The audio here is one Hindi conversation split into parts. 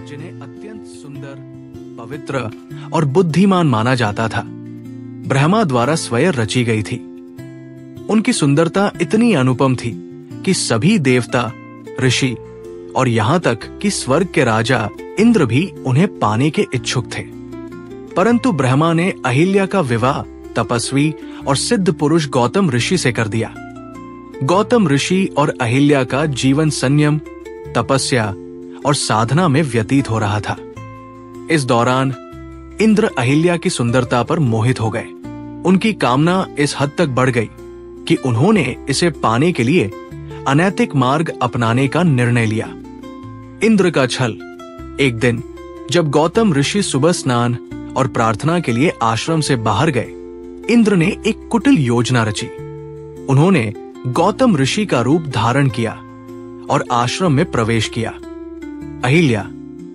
जिन्हें अत्यंत सुंदर, पवित्र और बुद्धिमान माना जाता था, ब्रह्मा द्वारा स्वयं रची गई थी। उनकी सुंदरता इतनी अनुपम थी कि सभी देवता, ऋषि और यहां तक कि स्वर्ग के राजा इंद्र भी उन्हें पाने के इच्छुक थे। परंतु ब्रह्मा ने अहिल्या का विवाह तपस्वी और सिद्ध पुरुष गौतम ऋषि से कर दिया। गौतम ऋषि और अहिल्या का जीवन संयम, तपस्या और साधना में व्यतीत हो रहा था। इस दौरान इंद्र अहिल्या की सुंदरता पर मोहित हो गए। उनकी कामना इस हद तक बढ़ गई कि उन्होंने इसे पाने के लिए अनैतिक मार्ग अपनाने का निर्णय लिया। इंद्र का छल। एक दिन जब गौतम ऋषि सुबह स्नान और प्रार्थना के लिए आश्रम से बाहर गए, इंद्र ने एक कुटिल योजना रची। उन्होंने गौतम ऋषि का रूप धारण किया और आश्रम में प्रवेश किया। अहिल्या,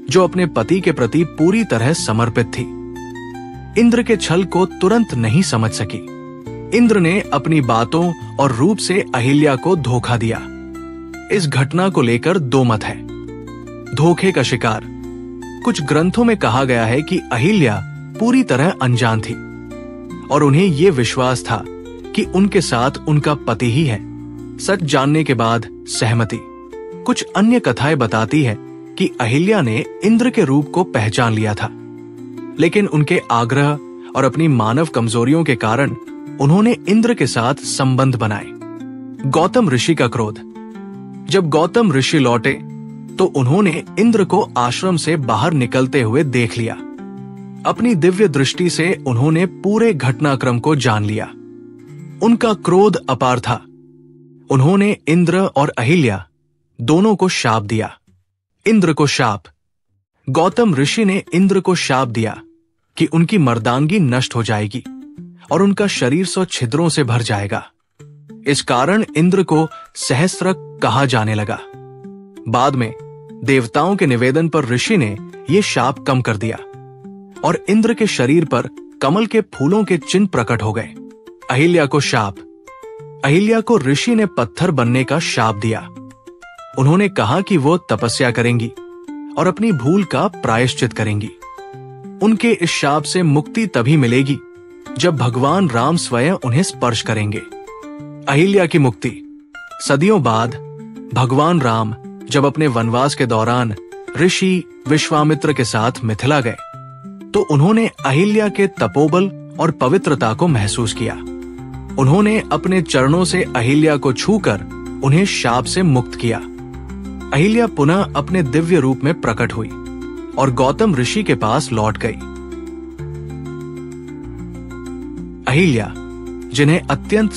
जो अपने पति के प्रति पूरी तरह समर्पित थी, इंद्र के छल को तुरंत नहीं समझ सकी। इंद्र ने अपनी बातों और रूप से अहिल्या को धोखा दिया। इस घटना को लेकर दो मत है। धोखे का शिकार। कुछ ग्रंथों में कहा गया है कि अहिल्या पूरी तरह अनजान थी और उन्हें यह विश्वास था कि उनके साथ उनका पति ही है। सच जानने के बाद सहमति। कुछ अन्य कथाएं बताती है कि अहिल्या ने इंद्र के रूप को पहचान लिया था, लेकिन उनके आग्रह और अपनी मानव कमजोरियों के कारण उन्होंने इंद्र के साथ संबंध बनाए। गौतम ऋषि का क्रोध। जब गौतम ऋषि लौटे तो उन्होंने इंद्र को आश्रम से बाहर निकलते हुए देख लिया। अपनी दिव्य दृष्टि से उन्होंने पूरे घटनाक्रम को जान लिया। उनका क्रोध अपार था। उन्होंने इंद्र और अहिल्या दोनों को शाप दिया। इंद्र को शाप। गौतम ऋषि ने इंद्र को शाप दिया कि उनकी मर्दांगी नष्ट हो जाएगी और उनका शरीर 100 छिद्रों से भर जाएगा। इस कारण इंद्र को सहस्त्रक कहा जाने लगा। बाद में देवताओं के निवेदन पर ऋषि ने यह शाप कम कर दिया और इंद्र के शरीर पर कमल के फूलों के चिन्ह प्रकट हो गए। अहिल्या को शाप। अहिल्या को ऋषि ने पत्थर बनने का शाप दिया। उन्होंने कहा कि वो तपस्या करेंगी और अपनी भूल का प्रायश्चित करेंगी। उनके इस शाप से मुक्ति तभी मिलेगी जब भगवान राम स्वयं उन्हें स्पर्श करेंगे। अहिल्या की मुक्ति। सदियों बाद भगवान राम जब अपने वनवास के दौरान ऋषि विश्वामित्र के साथ मिथिला गए तो उन्होंने अहिल्या के तपोबल और पवित्रता को महसूस किया। उन्होंने अपने चरणों से अहिल्या को छूकर उन्हें शाप से मुक्त किया। अहिल्या पुनः अपने दिव्य रूप में प्रकट हुई और गौतम ऋषि के पास लौट गई। अहिल्या, जिन्हें अत्यंत